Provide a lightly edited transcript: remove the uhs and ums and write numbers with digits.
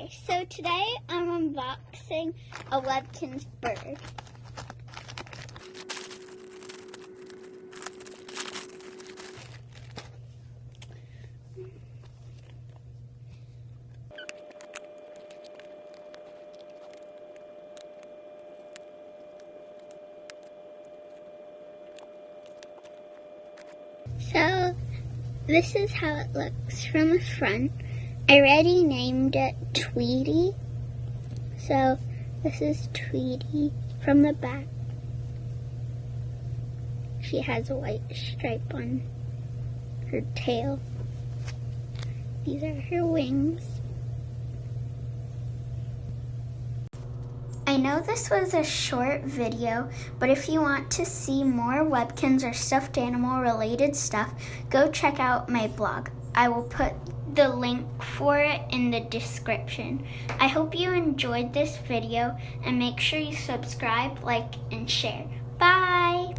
Okay, so today I'm unboxing a Bunnykinz bird. So this is how it looks from the front. I already named it Tweety. So this is Tweety from the back. She has a white stripe on her tail. These are her wings. I know this was a short video, but if you want to see more Webkinz or stuffed animal related stuff, go check out my blog. I will put the link for it in the description. I hope you enjoyed this video and make sure you subscribe, like, and share. Bye!